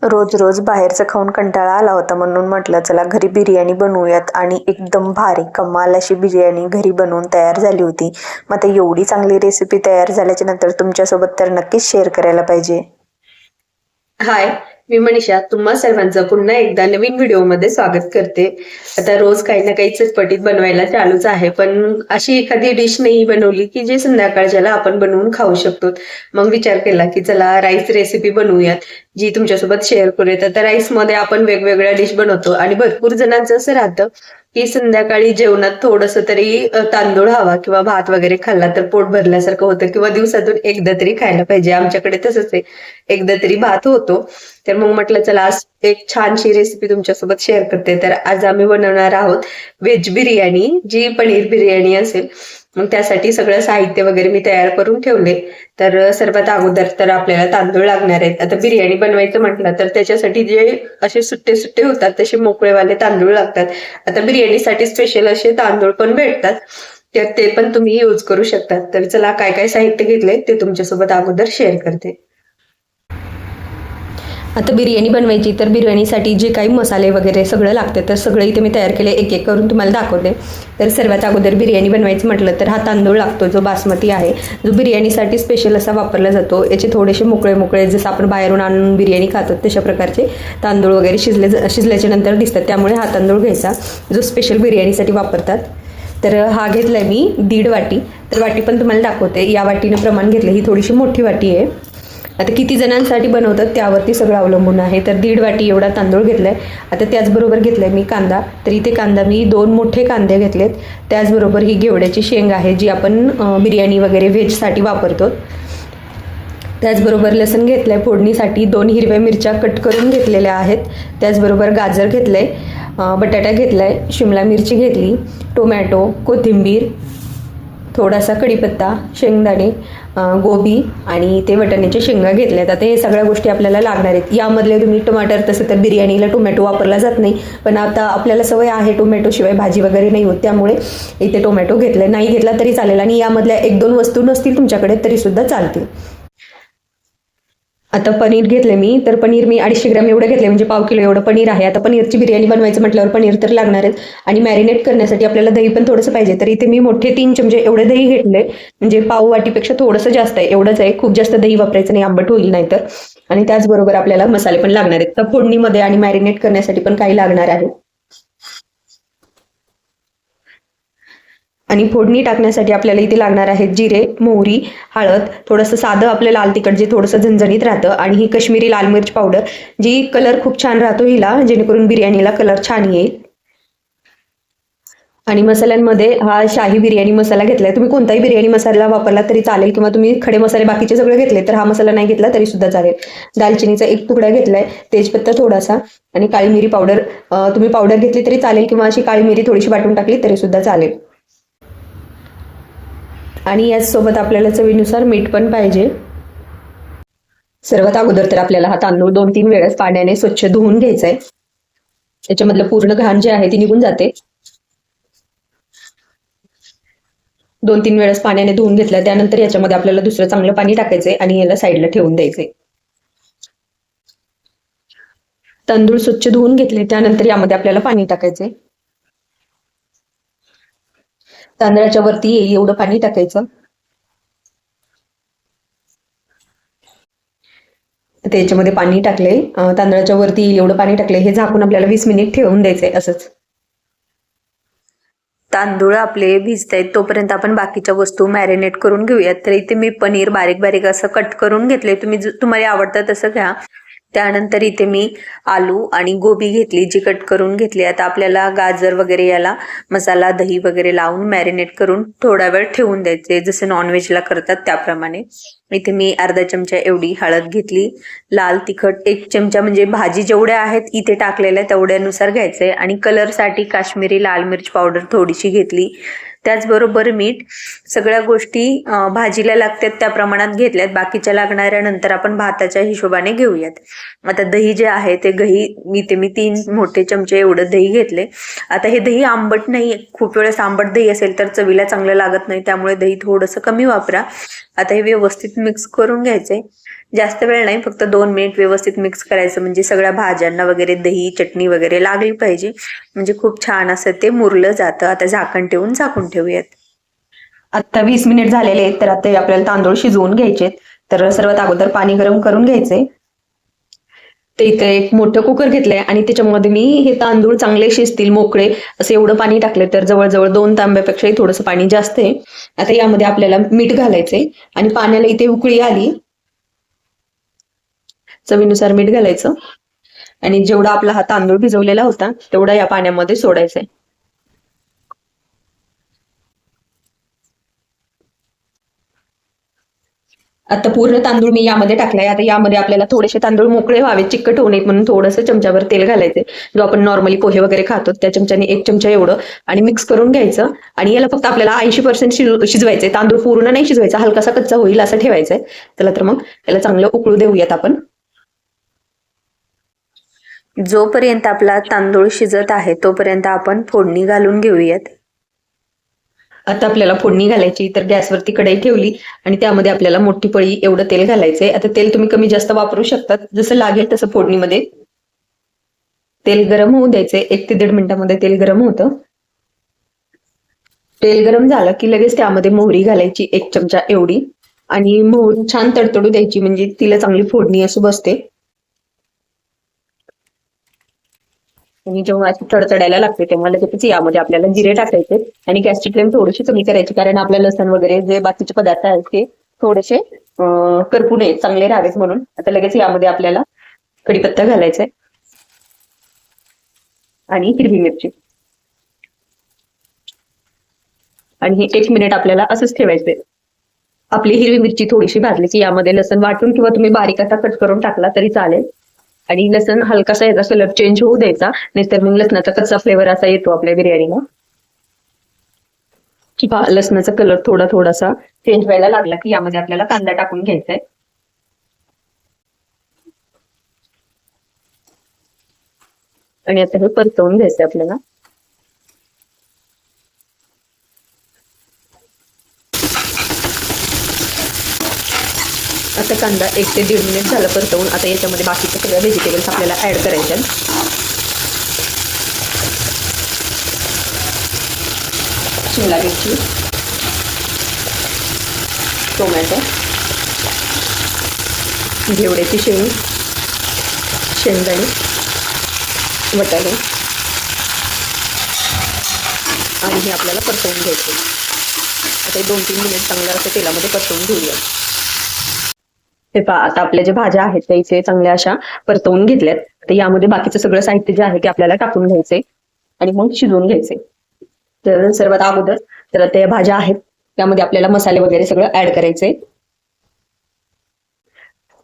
रोज रोज बाहेरचं खाऊन कंटाळा आला होता म्हणून म्हटलं चला घरी बिर्याणी बनवूयात आणि एकदम भारी कमाल अशी बिर्याणी घरी बनवून तयार झाली होती. मग आता एवढी चांगली रेसिपी तयार झाल्याच्या नंतर तुमच्यासोबत तर नक्कीच शेअर करायला पाहिजे. हाय, मी मनीषा तुम्हा सर्वांचं पुन्हा एकदा नवीन व्हिडिओमध्ये स्वागत करते. आता रोज काही ना काही चटपटीत बनवायला चालूच आहे, पण अशी एखादी डिश नाही बनवली की जे संध्याकाळच्याला आपण बनवून खाऊ शकतो. मग विचार केला की चला राईस रेसिपी बनवूयात, जी तुमच्यासोबत शेअर करूयात. आता राईस मध्ये आपण वेगवेगळ्या डिश बनवतो आणि भरपूर जणांचं असं राहतं की संध्याकाळी जेवणात थोडस तरी तांदूळ हवा किंवा भात वगैरे खाल्ला तर पोट भरल्यासारखं होतं, किंवा दिवसातून एकदा तरी खायला पाहिजे. आमच्याकडे तसंच आहे, एकदा तरी भात होतो. तर मग म्हटलं चला आज एक छानशी रेसिपी तुमच्यासोबत शेअर करते. तर आज आम्ही बनवणार आहोत व्हेज बिर्याणी, जी पनीर बिर्याणी असेल. मग त्यासाठी सगळं साहित्य वगैरे मी तयार करून ठेवले. तर सर्वात अगोदर तर आपल्याला तांदूळ लागणार आहेत. आता बिर्याणी बनवायचं म्हटलं तर त्याच्यासाठी जे असे सुट्टे सुट्टे होतात तसे मोकळेवाले तांदूळ लागतात. आता बिर्याणीसाठी स्पेशल असे तांदूळ पण भेटतात, तर ते पण तुम्ही यूज करू शकतात. तर चला काय काय साहित्य घेतले ते तुमच्यासोबत अगोदर शेअर करते. आता बिर्याणी बनवायची तर बिर्याणीसाठी जे काही मसाले वगैरे सगळं लागते तर सगळं इथे मी तयार केले, एक एक करून तुम्हाला दाखवते. तर सर्वात अगोदर बिर्याणी बनवायचं म्हटलं तर हा तांदूळ लागतो, जो बासमती आहे, जो बिर्याणीसाठी स्पेशल असा वापरला जातो. याचे थोडेसे मोकळे मोकळे जसं आपण बाहेरून आणून बिर्याणी खातो तशा प्रकारचे तांदूळ वगैरे शिजल्याच्या नंतर दिसतात, त्यामुळे हा तांदूळ घ्यायचा जो स्पेशल बिर्याणीसाठी वापरतात. तर हा घेतलाय मी 1.5 वाटी. तर वाटी पण तुम्हाला दाखवते, या वाटीने प्रमाण घेतलं, ही थोडीशी मोठी वाटी आहे. आता किती जणांसाठी बनवतात त्यावरती सगळं अवलंबून आहे. तर 1.5 वाटी एवढा तांदूळ घेतलाय. आता त्याचबरोबर घेतलाय मी कांदा. तर इथे कांदा मी 2 मोठे कांदे घेतलेत. त्याचबरोबर ही घेवड्याची शेंग आहे, जी आपण बिर्याणी वगैरे व्हेजसाठी वापरतो. त्याचबरोबर लसूण घेतलंय फोडणीसाठी. 2 हिरव्या मिरच्या कट करून घेतलेल्या आहेत. त्याचबरोबर गाजर घेतलंय, बटाटा घेतलाय, शिमला मिरची घेतली, टोमॅटो, कोथिंबीर, थोडासा कढीपत्ता, शेंगदाणे, गोबी आणि ते वाटाण्याच्या शेंगा घेतल्यात. आता हे सगळ्या गोष्टी आपल्याला लागणार आहेत. यामधले तुम्ही टमाटर, तसं तर बिर्याणीला टोमॅटो वापरला जात नाही, पण आता आपल्याला सवय आहे टोमॅटो शिवाय भाजी वगैरे नाही होत, त्यामुळे इथे टोमॅटो घेतलाय. नाही घेतला तरी चालेल आणि यामधल्या 1-2 वस्तू नसतील तुमच्याकडे तरी सुद्धा चालतील. आता पनीर घेतले मी. तर पनीर मी 250 ग्रॅम एवढं घेतले, म्हणजे पाव किलो एवढं पनीर आहे. आता पनीरची बिर्याणी बनवायचं म्हटल्यावर पनीर तर लागणार आहे आणि मॅरिनेट करण्यासाठी आपल्याला दही पण थोडंसं पाहिजे. तर इथे मी मोठे 3 चमचे एवढे दही घेतले, म्हणजे पाव वाटीपेक्षा थोडंसं जास्त आहे, एवढंच आहे. खूप जास्त दही वापरायचं नाही, आंबट होईल नाही तर. आणि त्याचबरोबर आपल्याला मसाले पण लागणार आहेत. तर फोडणीमध्ये आणि मॅरिनेट करण्यासाठी पण काही लागणार आहे. आणि फोडणी टाकण्यासाठी आपल्याला इथे लागणार आहेत जिरे, मोहरी, हळद, थोडंसं साधं आपलं लाल तिखट जे थोडंसं झणझणीत राहतं, आणि ही कश्मीरी लाल मिर्च पावडर, जी कलर खूप छान राहतो हिला, जेणेकरून बिर्याणीला कलर छान येईल. आणि मसाल्यांमध्ये हा शाही बिर्याणी मसाला घेतलाय. तुम्ही कोणताही बिर्याणी मसाला वापरला तरी चालेल, किंवा तुम्ही खडे मसाले बाकीचे सगळे घेतले तर हा मसाला नाही घेतला तरी सुद्धा चालेल. दालचिनीचा 1 तुकडा घेतलाय, तेजपत्ता थोडासा, आणि काळी मिरी पावडर. तुम्ही पावडर घेतली तरी चालेल, किंवा अशी काळी मिरी थोडीशी वाटून टाकली तरी सुद्धा चालेल. आणि याचसोबत आपल्याला चवीनुसार मीठ पण पाहिजे. सर्वात अगोदर तर आपल्याला हा तांदूळ 2-3 वेळेस पाण्याने स्वच्छ धुवून घ्यायचा आहे. याच्यामधलं पूर्ण घाण जे आहे ती निघून जाते. 2-3 वेळेस पाण्याने धुवून घेतलं, त्यानंतर याच्यामध्ये आपल्याला दुसरं चांगलं पाणी टाकायचंय आणि याला साईडला ठेवून द्यायचंय. तांदूळ स्वच्छ धुवून घेतले त्यानंतर यामध्ये आपल्याला पाणी टाकायचंय. तांदळाच्या वरती येईल एवढं पाणी टाकायचं. त्याच्यामध्ये पाणी टाकले, तांदळाच्या वरती येईल एवढं पाणी टाकले. हे झाकून आपल्याला 20 मिनिट ठेवून द्यायचंय असंच. तांदूळ आपले भिजतायत तोपर्यंत आपण बाकीच्या वस्तू मॅरिनेट करून घेऊयात. तर इथे मी पनीर बारीक बारीक असं कट करून घेतले, तुम्हाला आवडतं तसं घ्या. त्यानंतर इथे मी आलू आणि गोबी घेतली, जी कट करून घेतली. आता आपल्याला गाजर वगैरे याला मसाला, दही वगैरे लावून मॅरिनेट करून थोडा वेळ ठेवून द्यायचे, जसे नॉनव्हेजला करतात त्याप्रमाणे. इथे मी अर्धा चमचा एवढी हळद घेतली, लाल तिखट 1 चमचा, म्हणजे भाजी जेवढ्या आहेत इथे टाकलेल्या तेवढ्यानुसार घ्यायचंय, आणि कलरसाठी काश्मीरी लाल मिर्च पावडर थोडीशी घेतली. त्याचबरोबर मीठ. सगळ्या गोष्टी भाजीला लागतात त्या प्रमाणात घेतल्यात, बाकीच्या लागणाऱ्या नंतर आपण भाताच्या हिशोबाने घेऊयात. आता दही जे आहे ते इथे मी 3 मोठे चमचे एवढं दही घेतले. आता हे दही आंबट नाही, खूप वेळेस आंबट दही असेल तर चवीला चांगलं लागत नाही, त्यामुळे दही थोडंसं कमी वापरा. आता हे व्यवस्थित मिक्स करून घ्यायचंय. जास्त वेळ नाही, फक्त 2 मिनिट व्यवस्थित मिक्स करायचं, म्हणजे सगळ्या भाज्यांना वगैरे दही चटणी वगैरे लागली पाहिजे, म्हणजे खूप छान असं ते मुरलं जातं. आता झाकण ठेवून झाकून ठेवूयात. आता 20 मिनिट झालेले आहेत, तर आता आपल्याला तांदूळ शिजवून घ्यायचे. तर सर्वात अगोदर पाणी गरम करून घ्यायचे. ते इथे एक मोठं कुकर घेतलंय आणि त्याच्यामध्ये मी हे तांदूळ चांगले शिजतील मोकळे असं एवढं पाणी टाकले, तर जवळजवळ 2 तांब्यापेक्षाही थोडंसं पाणी जास्त आहे. आता यामध्ये आपल्याला मीठ घालायचंय आणि पाण्याला इथे उकळी आली, चवीनुसार मीठ घालायचं आणि जेवढा आपला हा तांदूळ भिजवलेला होता तेवढा या पाण्यामध्ये सोडायचा आहे. आता पूर्ण तांदूळ मी यामध्ये टाकलाय. आता यामध्ये आपल्याला थोडेसे तांदूळ मोकळे व्हावे, चिकट होऊ नयेत म्हणून थोडंसं चमच्यावर तेल घालायचे, जो आपण नॉर्मली पोहे वगैरे खातो त्या चमच्याने 1 चमचा एवढं, आणि मिक्स करून घ्यायचं. आणि याला फक्त आपल्याला 80% शिजवायचंय, तांदूळ पूर्ण नाही शिजवायचा, हलकासा कच्चा होईल असं ठेवायचंय. चला तर मग याला चांगलं उकळू देऊयात आपण. जोपर्यंत आपला तांदूळ शिजत आहे तोपर्यंत आपण फोडणी घालून घेऊयात. आता आपल्याला फोडणी घालायची, तर गॅसवरती कढई ठेवली आणि त्यामध्ये आपल्याला मोठी पळी एवढं तेल घालायचंय. आता तेल तुम्ही कमी जास्त वापरू शकतात, जसं लागेल तसं. फोडणीमध्ये तेल गरम होऊ द्यायचे, 1 ते 1.5 मिनिटामध्ये तेल गरम होतं. तेल गरम झालं की लगेच त्यामध्ये मोहरी घालायची 1 चमचा एवढी, आणि मोहरी छान तडतडू द्यायची, म्हणजे तिला चांगली फोडणी असं बसते. आणि जेव्हा अशी तडतडायला लागते तेव्हा लगेच यामध्ये आपल्याला जिरे टाकायचे आणि गॅसची फ्लेम थोडीशी कमी करायची, कारण आपलं लसण वगैरे जे बाकीचे पदार्थ आहेत ते थोडेसे करपू नये, चांगले राहावेत म्हणून. आता लगेच यामध्ये आपल्याला कढीपत्ता घालायचा आहे आणि हिरवी मिरची, आणि हे 1 मिनिट आपल्याला असंच ठेवायचंय. आपली हिरवी मिरची थोडीशी भाजली की यामध्ये लसण वाटून किंवा तुम्ही बारीक असा कट करून टाकला तरी चालेल. आणि लसण हलकासा याचा कलर चेंज होऊ द्यायचा, नाहीतर मग लसणाचा कच्चा फ्लेवर असा येतो आपल्या बिर्याणीला. किंवा लसणाचा कलर थोडासा चेंज व्हायला लागला की यामध्ये आपल्याला कांदा टाकून घ्यायचा आहे. आणि आता हे परतवून घ्यायचंय आपल्याला. आता कांदा 1 ते 1.5 मिनिट झालं परतवून. आता याच्यामध्ये बाकीचे सगळ्या व्हेजिटेबल्स आपल्याला ऍड करायचे. शिमला मिरची, टोमॅटो, घेवड्याची शेंग, शेंगदाणे, वटाणे, आणि हे आपल्याला परतवून घ्यायचे. आता 2-3 मिनिट चांगलं असं तेलामध्ये परतवून घेऊया. हे पहा, आता आपल्या ज्या भाज्या आहेत त्या इथे चांगल्या अशा परतवून घेतल्यात. तर यामध्ये बाकीचं सगळं साहित्य जे आहे ते आपल्याला टाकून घ्यायचंय आणि मग शिजवून घ्यायचे. तर सर्वात अगोदर तर त्या भाज्या आहेत त्यामध्ये आपल्याला मसाले वगैरे सगळं ऍड करायचंय.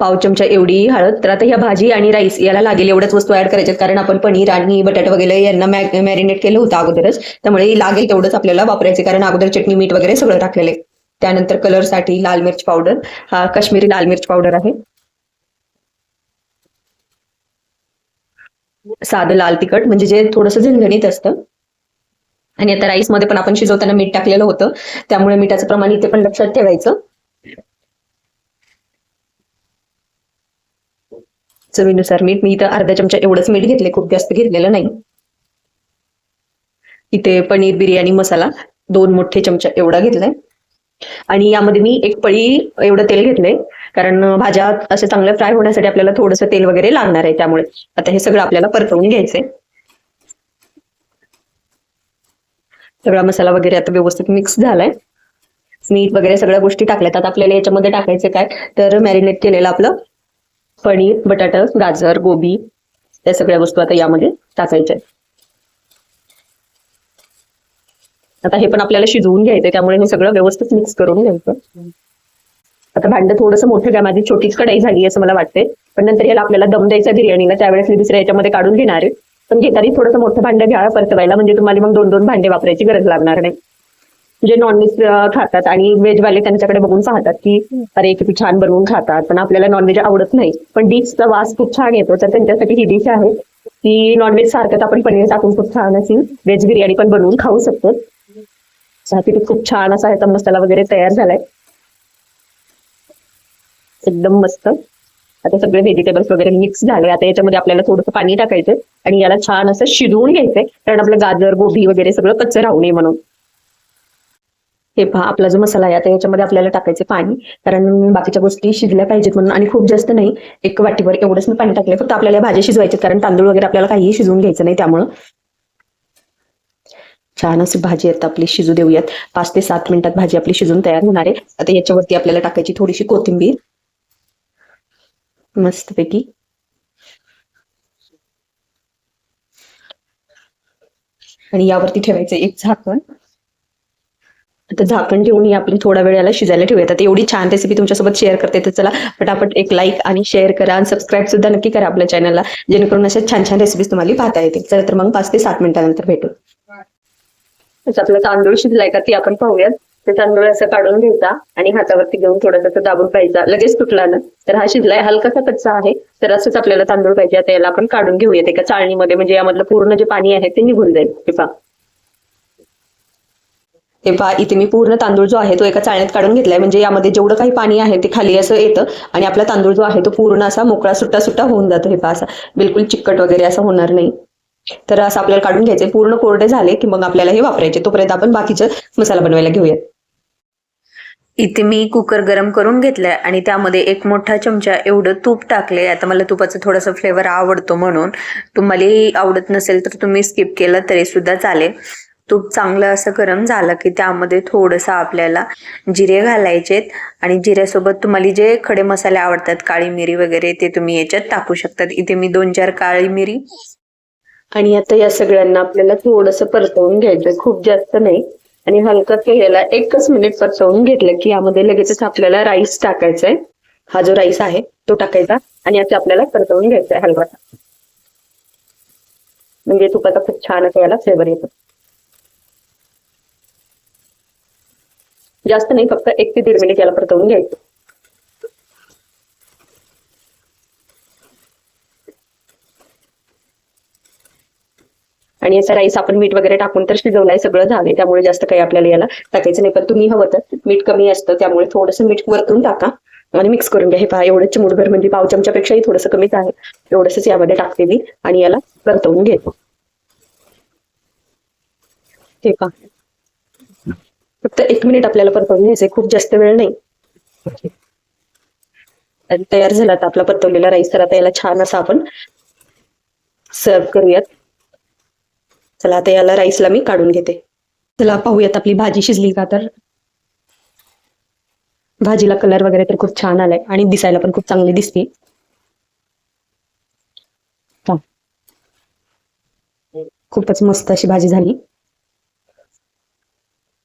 1/2 चमचा एवढी हळद. तर आता ह्या भाजी आणि राईस याला लागेल एवढ्याच वस्तू ऍड करायच्यात, कारण आपण पनीर आणि बटाटा वगैरे यांना मॅरिनेट केलं होतं अगोदरच, त्यामुळे लागेल तेवढंच आपल्याला वापरायचे, कारण अगोदर चटणी मीठ वगैरे सगळं टाकलेलं आहे. त्यानंतर कलरसाठी लाल मिर्च पावडर, हा काश्मीरी लाल मिर्च पावडर आहे. साधं लाल तिखट, म्हणजे जे थोडंसं झणझणीत असतं. आणि आता राईस मध्ये पण आपण शिजवताना मीठ टाकलेलं होतं, त्यामुळे मिठाचं प्रमाण इथे पण लक्षात ठेवायचं. चवीनुसार मीठ. मी इथं 1/2 चमचा एवढंच मीठ घेतले, खूप जास्त घेतलेलं नाही. इथे पनीर बिर्याणी मसाला 2 मोठे चमचा एवढा घेतलाय. आणि यामध्ये मी 1 पळी एवढं तेल घेतलंय, कारण भाज्या असे चांगल्या फ्राय होण्यासाठी आपल्याला थोडंसं तेल वगैरे लागणार आहे. त्यामुळे आता हे सगळं आपल्याला परतवून घ्यायचंय. सगळा मसाला वगैरे आता व्यवस्थित मिक्स झालाय. मीठ वगैरे सगळ्या गोष्टी टाकल्यात. आता आपल्याला याच्यामध्ये टाकायचं काय, तर मॅरिनेट केलेलं आपलं पनीर, बटाटा, गाजर, गोबी, त्या सगळ्या वस्तू आता यामध्ये टाकायच्या आहेत. आता हे पण आपल्याला शिजवून घ्यायचंय, त्यामुळे हे सगळं व्यवस्थित मिक्स करून घ्यायचं. आता भांडं थोडंसं मोठं घ्या. माझी छोटीच कढई झाली असं मला वाटते, पण नंतर याला आपल्याला दम द्यायचा बिर्याणीला, त्यावेळेस मी दुसऱ्या याच्यामध्ये काढून घेणार आहे. पण घेताना थोडंसं मोठं भांडं घ्या परतवायला, म्हणजे तुम्हाला मग 2-2 भांडे वापरायची गरज लागणार नाही. जे नॉनव्हेज खातात आणि व्हेजवाले त्यांच्याकडे बघून पाहतात की अरे किती छान बनवून खातात, पण आपल्याला नॉनव्हेज आवडत नाही, पण डिशचा वास खूप छान येतो. तर त्यांच्यासाठी ही डिश आहे की नॉनव्हेज सारखंच आपण पनीर टाकून खूप छान अशी व्हेज बिर्याणी पण बनवून खाऊ शकतो. तिथे खूप छान असा ह्याचा मसाला वगैरे तयार झालाय, एकदम मस्त. आता सगळे व्हेजिटेबल्स वगैरे मिक्स झाले. आता याच्यामध्ये आपल्याला थोडंसं पाणी टाकायचंय आणि याला छान असं शिजवून घ्यायचंय, कारण आपलं गाजर गोबी वगैरे सगळं कच्चं राहू नये म्हणून. हे पहा आपला जो मसाला आहे, आता याच्यामध्ये आपल्याला टाकायचे पाणी, कारण बाकीच्या गोष्टी शिजल्या पाहिजेत म्हणून. आणि खूप जास्त नाही, 1 वाटीवर एवढंच मी पाणी टाकलंय. फक्त आपल्याला भाजी शिजवायची, कारण तांदूळ वगैरे आपल्याला काहीही शिजवून घ्यायचं नाही. त्यामुळं छान अशी भाजी आता आपली शिजू देऊयात. 5 ते 7 मिनिटात भाजी आपली शिजून तयार होणार आहे. आता याच्यावरती आपल्याला टाकायची थोडीशी कोथिंबीर मस्तपैकी. आणि यावरती ठेवायचं एक झाकण. आता झाकण ठेवून ही आपली थोडा वेळ याला शिजायला ठेवूयात. आता एवढी छान रेसिपी तुमच्यासोबत शेअर करते, तर चला पटापट एक लाईक आणि शेअर करा आणि सबस्क्राईब सुद्धा नक्की करा आपल्या चॅनलला, जेणेकरून अशा छान छान रेसिपीज तुम्हाला पाहता येतील. चला तर मग 5 ते 7 मिनिटानंतर भेटू. आपला तांदूळ शिजलाय का ते आपण पाहूयात. ते तांदूळ असं काढून घ्यायचा आणि हातावरती घेऊन थोडासा दाबून पाहिजे, लगेच तुटला ना तर हा शिजलाय. हलकासा कच्चा आहे, तर असंच आपल्याला तांदूळ पाहिजे. आता याला आपण काढून घेऊयात एका चाळणीमध्ये, म्हणजे यामधलं पूर्ण जे पाणी आहे ते निघून जाईल. हे पहा इथे मी पूर्ण तांदूळ जो आहे तो एका चाळणीत काढून घेतलाय, म्हणजे यामध्ये जेवढं काही पाणी आहे ते खाली असं येतं आणि आपला तांदूळ जो आहे तो पूर्ण असा मोकळा सुट्टा सुट्टा होऊन जातो. हे पहा असा बिलकुल चिकट वगैरे असं होणार नाही. तर असं आपल्याला काढून घ्यायचे. पूर्ण कोरडे झाले की मग आपल्याला हे वापरायचे. तोपर्यंत आपण बाकीचं मसाला बनवायला घेऊयात. इथे मी कुकर गरम करून घेतलाय आणि त्यामध्ये 1 मोठा चमचा एवढं तूप टाकले. आता मला तुपाचं थोडंसं फ्लेवर आवडतो म्हणून. तुम्हालाही आवडत नसेल तर तुम्ही स्किप केलं तरी सुद्धा चालेल. तूप चांगलं असं गरम झालं की त्यामध्ये थोडंसं आपल्याला जिरे घालायचेत आणि जिऱ्यासोबत तुम्हाला जे खडे मसाले आवडतात, काळी मिरी वगैरे, ते तुम्ही याच्यात टाकू शकतात. इथे मी 2-4 काळी मिरी. आणि आता या सगळ्यांना आपल्याला थोडंसं परतवून घ्यायचं, खूप जास्त नाही. आणि हलका केलेला 1च मिनिट परतवून घेतलं की यामध्ये लगेचच आपल्याला राईस टाकायचा आहे. हा जो राईस आहे तो टाकायचा आणि आता आपल्याला परतवून घ्यायचा आहे हलका, म्हणजे तुपाचा खूप छान असं याला फ्लेवर येतो. जास्त नाही, फक्त 1 ते 1.5 मिनिट याला परतवून घ्यायचं. आणि याचा राईस आपण मीठ वगैरे टाकून तर शिजवलाय, सगळं झालंय, त्यामुळे जास्त काही आपल्याला याला टाकायचं नाही. पण तुम्ही हवं तर मीठ कमी असतं, त्यामुळे थोडंसं मीठ वरतून टाका आणि मिक्स करून घ्या. हे पहा एवढं चिमूटभर, म्हणजे पाव चमच्यापेक्षाही थोडंसं कमीच आहे, एवढंच यामध्ये टाकते मी आणि याला परतवून घेतो. हे पहा फक्त 1 मिनिट आपल्याला परतवून घ्यायचंय, खूप जास्त वेळ नाही. तयार झाला आता आपला परतवलेला राईस. तर आता याला छान असा आपण सर्व करूयात. चला आता याला राईसला मी काढून घेते. चला पाहूयात आपली भाजी शिजली का. तर भाजीला कलर वगैरे तर खूप छान आलाय आणि दिसायला पण खूप चांगली दिसते. खूपच मस्त अशी भाजी झाली.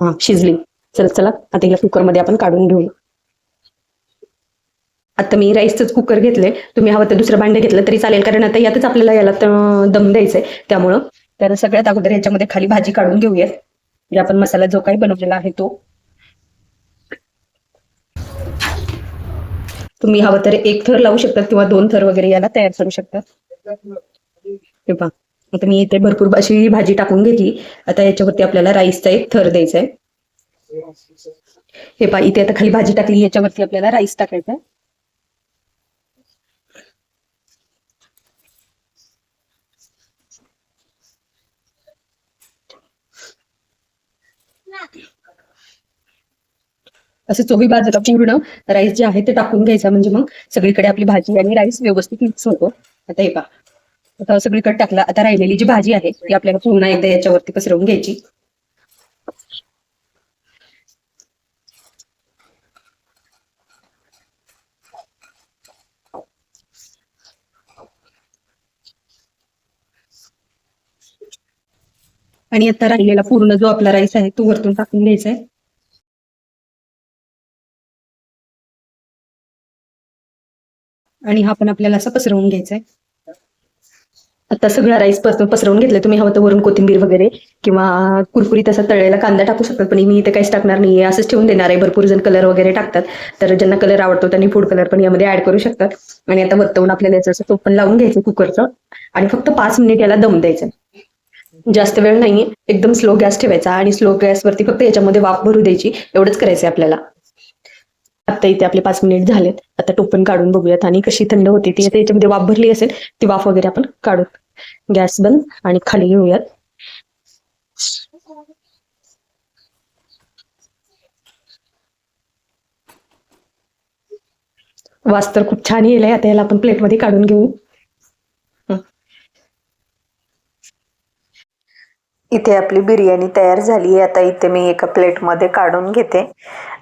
हा शिजली. चला आता हिला कुकरमध्ये आपण काढून घेऊ. आता मी राईसच कुकर घेतलंय, तुम्ही हवं तर दुसरं भांडे घेतलं तरी चालेल, कारण आता यातच आपल्याला याला दम द्यायचंय. त्यामुळं तर सगळ्यात अगोदर याच्यामध्ये खाली भाजी काढून घेऊयात, म्हणजे आपण मसाला जो काही बनवलेला आहे तो. तुम्ही हवं तर 1 थर लावू शकतात किंवा 2 थर वगैरे याला तयार करू शकतात. हे पहा आता मी इथे भरपूर अशी भाजी टाकून घेतली. आता याच्यावरती आपल्याला राईसचा 1 थर द्यायचा आहे. हे पहा इथे आता खाली भाजी टाकली, याच्यावरती आपल्याला राईस टाकायचा आहे. असं चोही बाजूला पूर्ण राईस जे आहे ते टाकून घ्यायचा, म्हणजे मग सगळीकडे आपली भाजी आणि राईस व्यवस्थित मिक्स होतो. आता हे पहा आता सगळीकडे टाकला. आता राहिलेली जी भाजी आहे ती आपल्याला पुन्हा एकदा याच्यावरती पसरवून घ्यायची. आणि आता राहिलेला पूर्ण जो आपला राईस आहे तो वरतून टाकून घ्यायचा आहे. आणि हा पण आपल्याला असं पसरवून घ्यायचा आहे. आता सगळा राईस पसरवून घेतलाय. तुम्ही हवं तर वरून कोथिंबीर वगैरे किंवा कुरकुरीत असा तळलेला कांदा टाकू शकतात, पण मी इथे काहीच टाकणार नाहीये, असंच ठेवून देणार आहे. भरपूर जण कलर वगैरे टाकतात, तर ज्यांना कलर आवडतो त्यांनी फूड कलर पण यामध्ये ऍड करू शकतात. आणि आता वरतवून आपल्याला याचं टोप पण लावून घ्यायचं कुकरचं आणि फक्त 5 मिनिट याला दम द्यायचा. जास्त वेळ नाहीये, एकदम स्लो गॅस ठेवायचा आणि स्लो गॅसवरती फक्त याच्यामध्ये वाफ भरू द्यायची, एवढंच करायचंय आपल्याला. आता इथे आपले 5 मिनिट झालेत. आता टोपण काढून बघूयात आणि कशी थंड होती ती. आता याच्यामध्ये वाफ भरली असेल ती वाफ वगैरे आपण काढू. गॅस बंद आणि खाली घेऊयात. वास तर खूप छान येईल. आता याला आपण प्लेटमध्ये काढून घेऊ. इथे आपली बिर्याणी तयार झाली आहे. आता इथे मी एका प्लेटमध्ये काढून घेते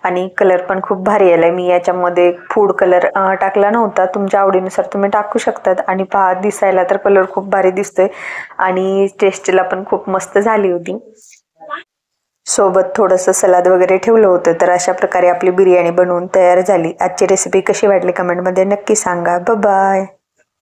आणि कलर पण खूप भारी आलाय. मी याच्यामध्ये फूड कलर टाकला नव्हता, तुमच्या आवडीनुसार तुम्ही टाकू शकतात. आणि पहा, दिसायला तर कलर खूप भारी दिसतोय आणि टेस्टला पण खूप मस्त झाली होती. सोबत थोडंसं सलाद वगैरे ठेवलं होतं. तर अशा प्रकारे आपली बिर्याणी बनवून तयार झाली. आजची रेसिपी कशी वाटली कमेंटमध्ये नक्की सांगा. बाय.